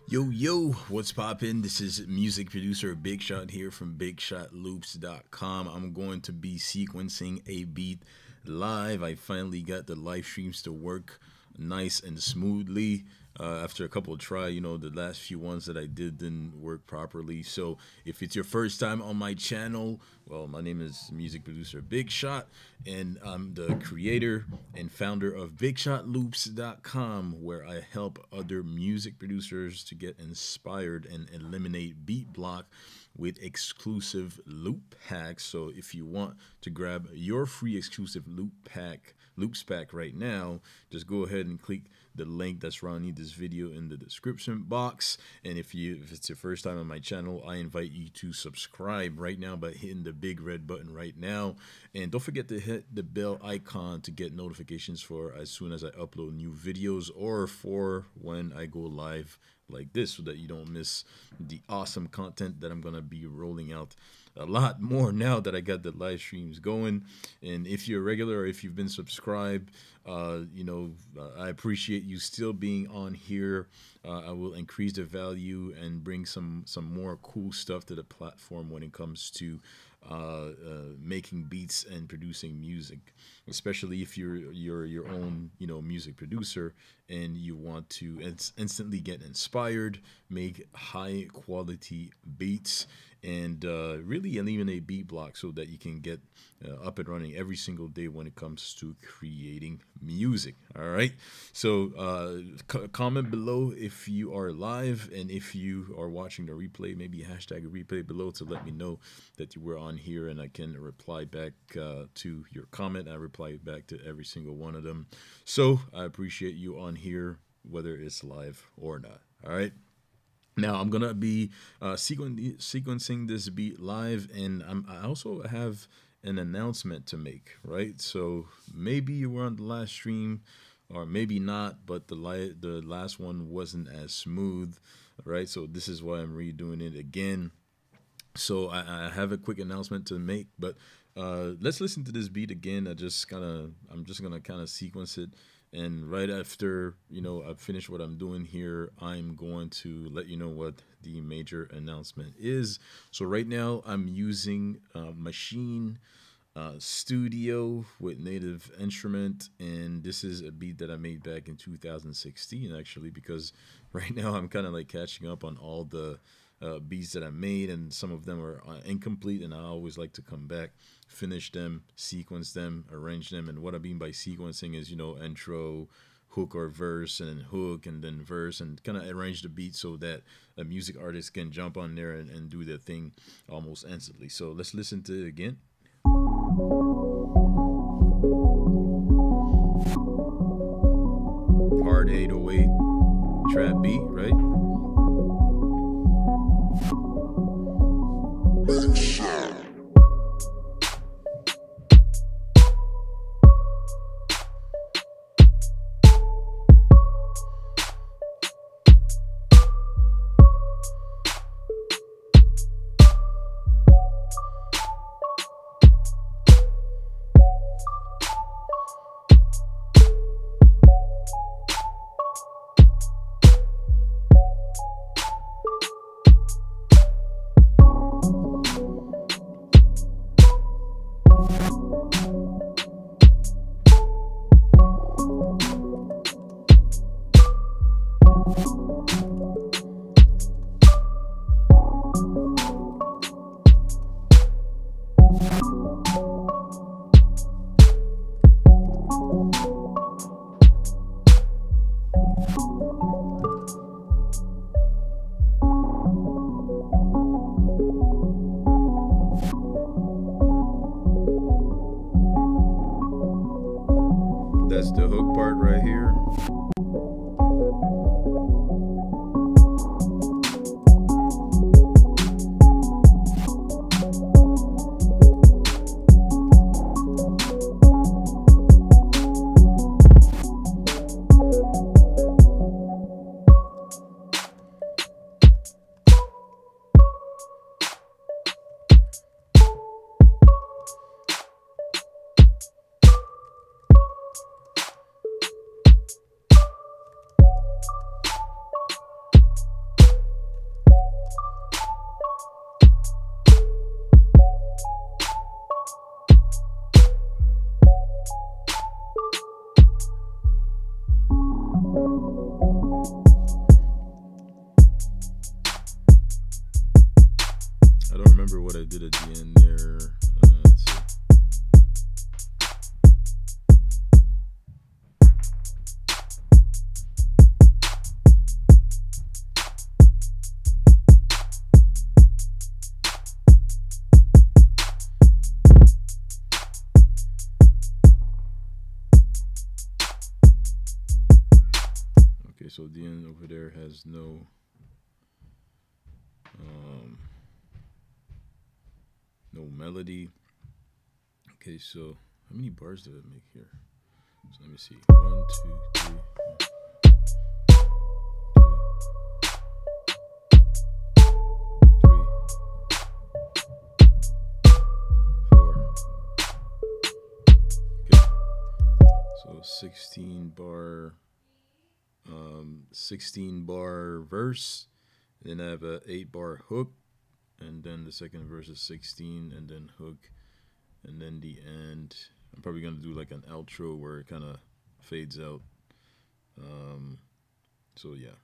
Yo, what's poppin'? This is music producer Big Shot here from BigShotLoops.com. I'm going to be sequencing a beat live. I finally got the live streams to work nice and smoothly. After a couple of try, the last few ones that I did didn't work properly. So if it's your first time on my channel, well, my name is music producer Big Shot, and I'm the creator and founder of BigShotLoops.com, where I help other music producers to get inspired and eliminate beat block with exclusive loop packs. So if you want to grab your free exclusive loops pack right now, just go ahead and click the link that's surrounding this video in the description box. And if it's your first time on my channel, I invite you to subscribe right now by hitting the big red button right now. And don't forget to hit the bell icon to get notifications for as soon as I upload new videos or for when I go live like this, so that you don't miss the awesome content that I'm gonna be rolling out a lot more now that I got the live streams going. And if you're a regular or if you've been subscribed, I appreciate you still being on here. I will increase the value and bring some more cool stuff to the platform when it comes to making beats and producing music, especially if you're your own music producer and you want to instantly get inspired, make high quality beats, and really eliminate beat block so that you can get up and running every single day when it comes to creating music. All right, so comment below if you are live, and if you are watching the replay, maybe hashtag replay below to let me know that you were on here, and I can reply back to your comment. I reply back to every single one of them, so I appreciate you on here, whether it's live or not. All right, now I'm gonna be sequencing this beat live, and I also have an announcement to make, right? So maybe you were on the last stream, or maybe not, but the last one wasn't as smooth, right? So this is why I'm redoing it again. So I have a quick announcement to make, but let's listen to this beat again. I'm just gonna kind of sequence it, and right after I've finished what I'm doing here, I'm going to let you know what the major announcement is. So right now I'm using Machine Studio with Native Instrument, and this is a beat that I made back in 2016 actually, because right now I'm kind of like catching up on all the beats that I made, and some of them are incomplete, and I always like to come back, finish them, sequence them, arrange them. And what I mean by sequencing is intro, hook or verse, and then hook, and then verse, and kind of arrange the beat so that a music artist can jump on there and do their thing almost instantly. So let's listen to it again. Hard 808 trap beat, right? That's the hook part right here. so the end over there has no no melody. Okay, so how many bars did I make here? So let me see. 1, 2, 3, 4. Okay, so 16 bar verse. Then I have a 8 bar hook, and then the second verse is 16, and then hook, and then the end. I'm probably gonna do like an outro where it kind of fades out. So yeah.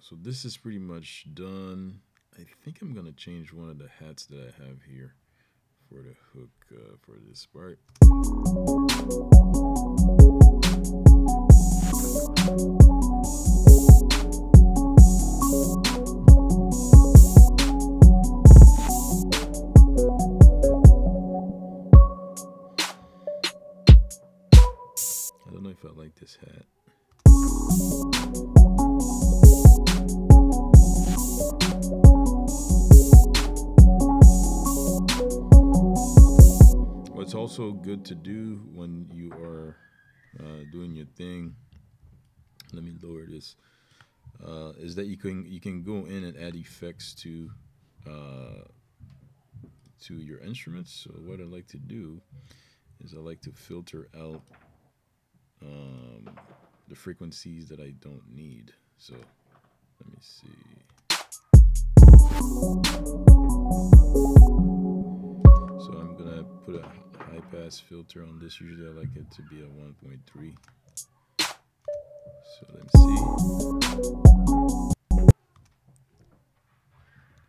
So this is pretty much done. I think I'm gonna change one of the hats that I have here for the hook for this part. I don't know if I like this hat. What's also good to do when you are doing your thing, let me lower this, is that you can go in and add effects to your instruments. So what I like to do is I like to filter out the frequencies that I don't need. So let me see. So I'm gonna put a high pass filter on this. Usually I like it to be a 1.3. So let me see.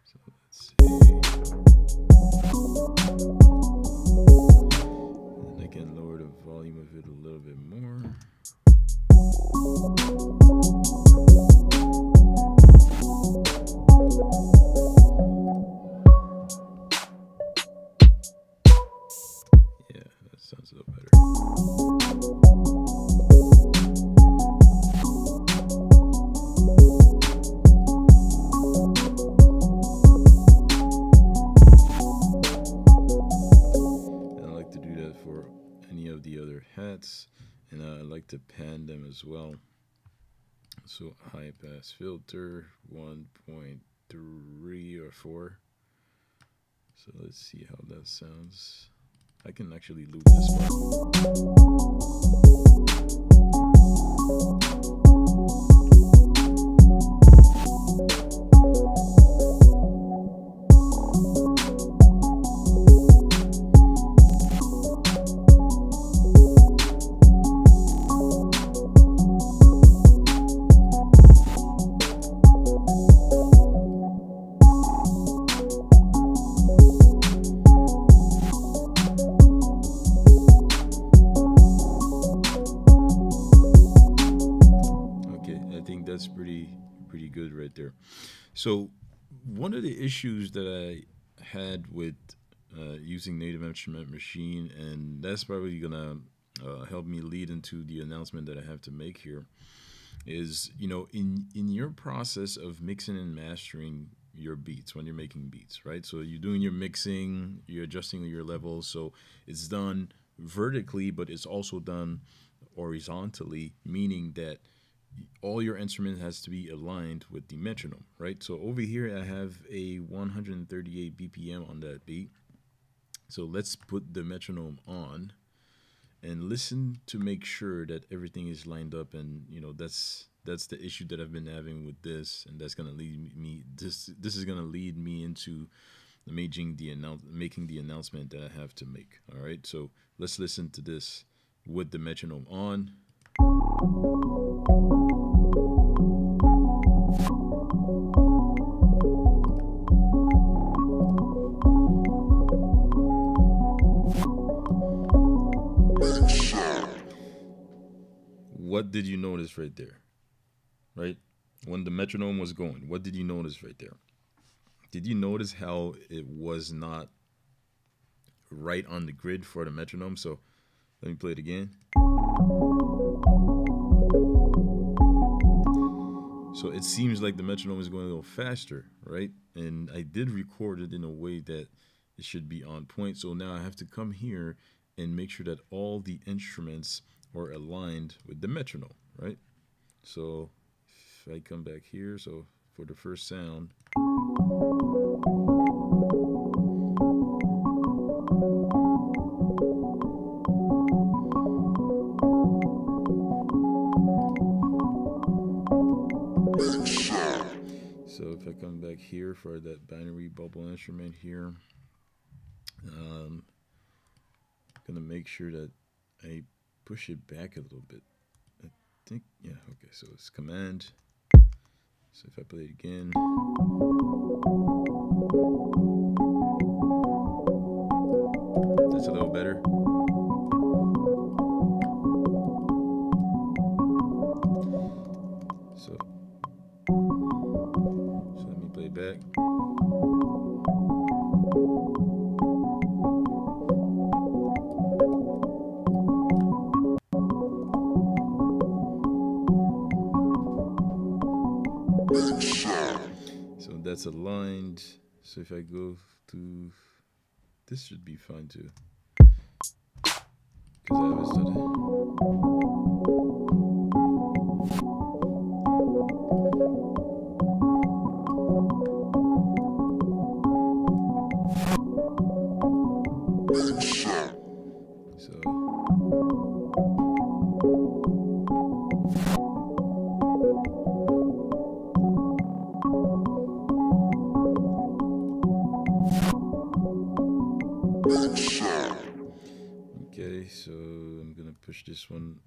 So let's see. And I can lower the volume of it a little bit more. Yeah, that sounds a little better. And I like to do that for any of the other hats, and I like to pan them as well. So high pass filter 1.3 or 4. So let's see how that sounds. I can actually loop this one. That's pretty good right there. So one of the issues that I had with using Native Instrument Machine, and that's probably gonna help me lead into the announcement that I have to make here, is, you know, in your process of mixing and mastering your beats, when you're making beats, right? So you're doing your mixing, you're adjusting your levels, so it's done vertically, but it's also done horizontally, meaning that all your instrument has to be aligned with the metronome, right? So over here I have a 138 BPM on that beat. So let's put the metronome on and listen to make sure that everything is lined up. And you know, that's the issue that I've been having with this, and that's gonna lead me. This is gonna lead me into making the announcement that I have to make. All right, so let's listen to this with the metronome on. What did you notice right there? Right? When the metronome was going, what did you notice right there? Did you notice how it was not right on the grid for the metronome? So let me play it again. So it seems like the metronome is going a little faster, right? And I did record it in a way that it should be on point. So now I have to come here and make sure that all the instruments are aligned with the metronome, right? So if I come back here, so for the first sound, so if I come back here for that binary bubble instrument here, I'm gonna make sure that I push it back a little bit. I think, yeah, okay, so it's command. So if I play it again, that's a little better. So let me play it back. So that's aligned. So if I go to, this should be fine too. Because I always thought okay, so I'm gonna push this one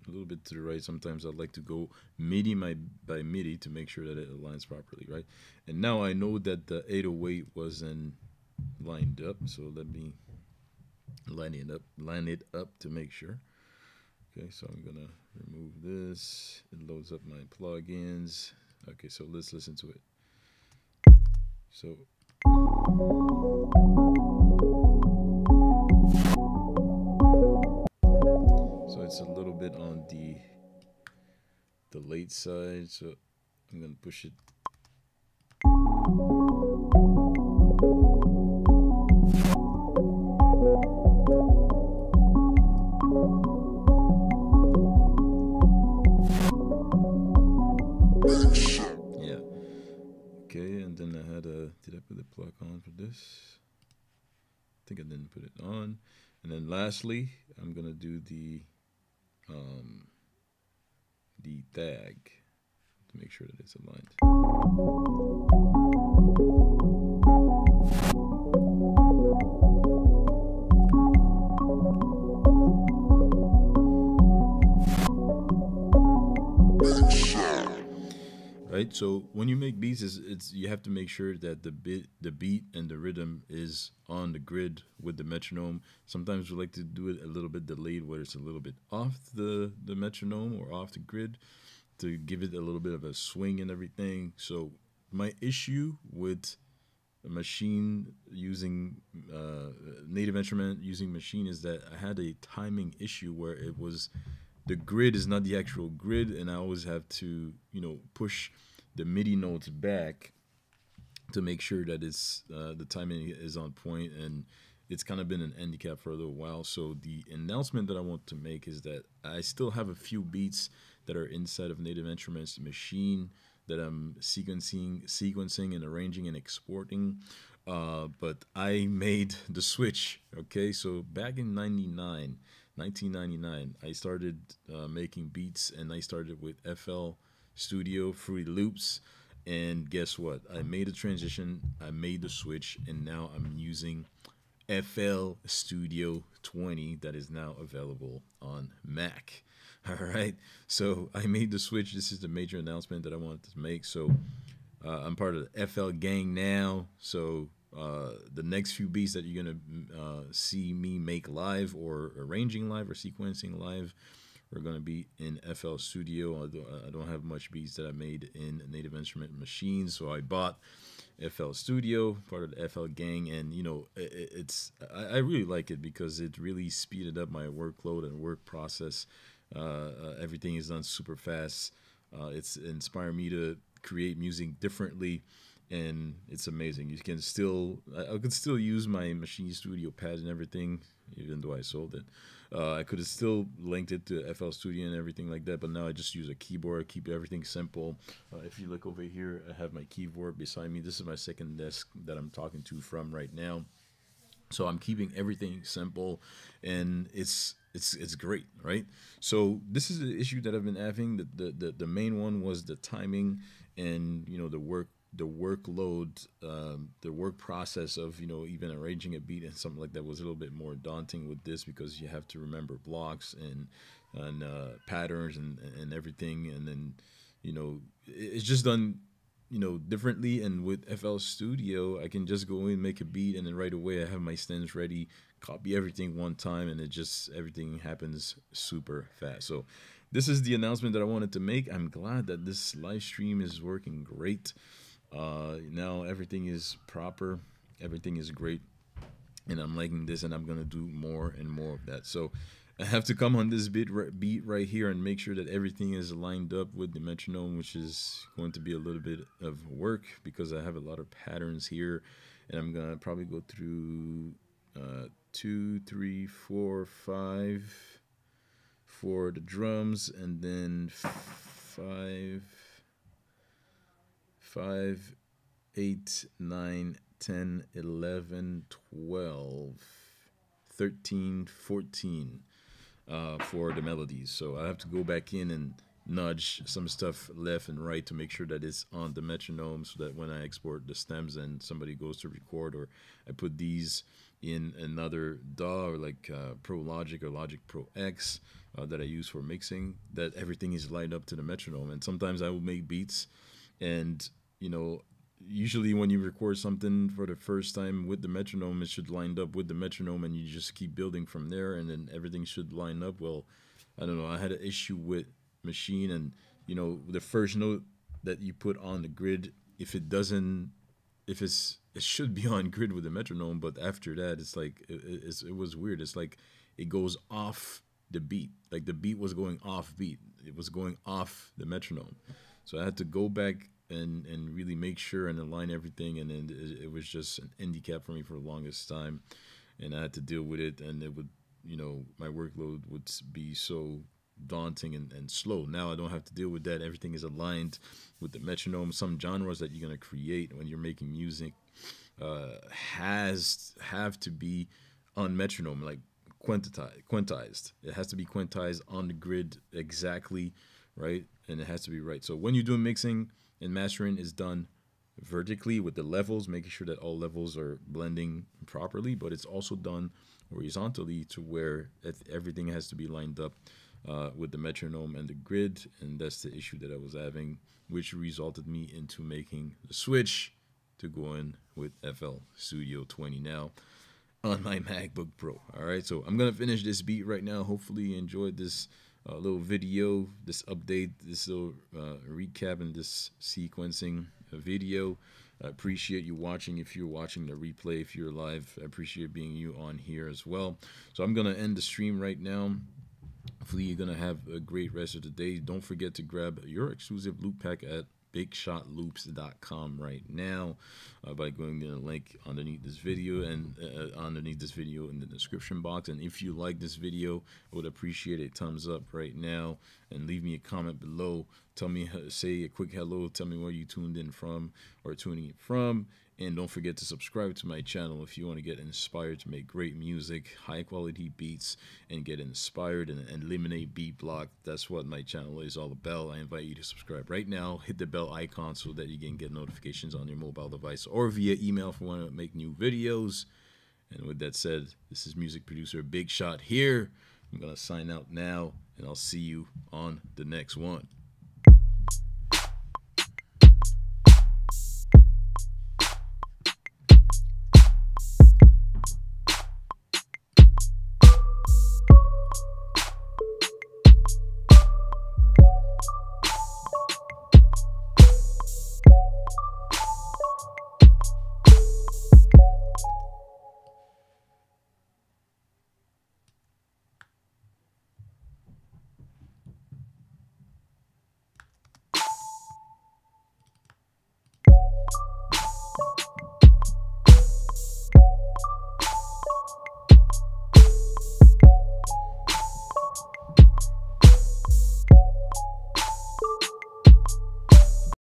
a little bit to the right. Sometimes I'd like to go MIDI by MIDI to make sure that it aligns properly, right? And now I know that the 808 wasn't lined up, so let me line it up to make sure. Okay, so I'm gonna remove this. It loads up my plugins. Okay, so let's listen to it. So it's a little bit on the late side, so I'm gonna push it. Yeah. Okay, and then I had did I put the plug on for this? I think I didn't put it on. And then lastly, I'm gonna do the tag to make sure that it's aligned. Right, so when you make beats, it's you have to make sure that the beat and the rhythm is on the grid with the metronome. Sometimes we like to do it a little bit delayed, where it's a little bit off the metronome or off the grid, to give it a little bit of a swing and everything. So my issue with a machine using native instrument using machine is that I had a timing issue where it was, the grid is not the actual grid, and I always have to, push the MIDI notes back to make sure that it's the timing is on point, and it's kind of been an handicap for a little while. So the announcement that I want to make is that I still have a few beats that are inside of Native Instruments machine that I'm sequencing and arranging and exporting. But I made the switch. Okay, so back in 1999, I started making beats, and I started with FL Studio, Fruity Loops, and guess what? I made a transition, I made the switch, and now I'm using FL Studio 20 that is now available on Mac. All right, so I made the switch. This is the major announcement that I wanted to make. So I'm part of the FL gang now. So the next few beats that you're gonna see me make live, or arranging live, or sequencing live, are gonna be in FL Studio. I don't have much beats that I made in Native Instrument machine, so I bought FL Studio, part of the FL gang, and I really like it because it really speeded up my workload and work process. Everything is done super fast. It's inspired me to create music differently, and it's amazing. You can still, I could still use my Machine Studio pad and everything, even though I sold it. I could have still linked it to FL Studio and everything like that, but now I just use a keyboard, keep everything simple. If you look over here, I have my keyboard beside me. This is my second desk that I'm talking to from right now. So I'm keeping everything simple, and it's great, right? So this is the issue that I've been having. The main one was the timing, and the workload, the work process of even arranging a beat and something like that was a little bit more daunting with this, because you have to remember blocks and patterns and everything, and then it's just done differently. And with FL Studio, I can just go in, make a beat, and then right away I have my stems ready, copy everything one time, and it just everything happens super fast. So this is the announcement that I wanted to make. I'm glad that this live stream is working great. Now everything is proper, everything is great, and I'm liking this, and I'm gonna do more and more of that. So I have to come on this beat right here and make sure that everything is lined up with the metronome, which is going to be a little bit of work because I have a lot of patterns here, and I'm gonna probably go through 2, 3, 4, 5 for the drums, and then 5, 5, 8, 9, 10, 11, 12, 13, 14 for the melodies. So I have to go back in and nudge some stuff left and right to make sure that it's on the metronome, so that when I export the stems and somebody goes to record, or I put these in another DAW, or like Pro Logic or Logic Pro X that I use for mixing, that everything is lined up to the metronome. And sometimes I will make beats, and usually when you record something for the first time with the metronome, it should line up with the metronome, and you just keep building from there, and then everything should line up. Well, I don't know, I had an issue with Machine, and the first note that you put on the grid, if it doesn't, it should be on grid with the metronome, but after that it's like it was weird. It's like it goes off the beat, like the beat was going off beat, it was going off the metronome. So I had to go back and really make sure and align everything, and then it was just an handicap for me for the longest time, and I had to deal with it, and it would, my workload would be so daunting and slow. Now I don't have to deal with that. Everything is aligned with the metronome. Some genres that you're gonna create when you're making music have to be on metronome, like quantized. It has to be quantized on the grid exactly, right? And it has to be right. So when you're doing mixing and mastering, is done vertically with the levels, making sure that all levels are blending properly, but it's also done horizontally to where everything has to be lined up with the metronome and the grid. And that's the issue that I was having, which resulted me into making the switch to going with FL Studio 20 now on my MacBook Pro. All right, so I'm gonna finish this beat right now. Hopefully you enjoyed this little video, this update, this little recap, and this sequencing video. I appreciate you watching. If you're watching the replay, if you're live, I appreciate being you on here as well. So I'm gonna end the stream right now. Hopefully you're gonna have a great rest of the day. Don't forget to grab your exclusive loop pack at bigshotloops.com right now by going to the link underneath this video, and underneath this video in the description box. And if you like this video, I would appreciate a thumbs up right now, and leave me a comment below. Tell me, say a quick hello, tell me where you tuned in from or tuning in from. And don't forget to subscribe to my channel if you want to get inspired to make great music, high quality beats, and get inspired and eliminate beat block. That's what my channel is all about. I invite you to subscribe right now. Hit the bell icon so that you can get notifications on your mobile device or via email if you want to make new videos. And with that said, this is music producer Big Shot here. I'm going to sign out now, and I'll see you on the next one.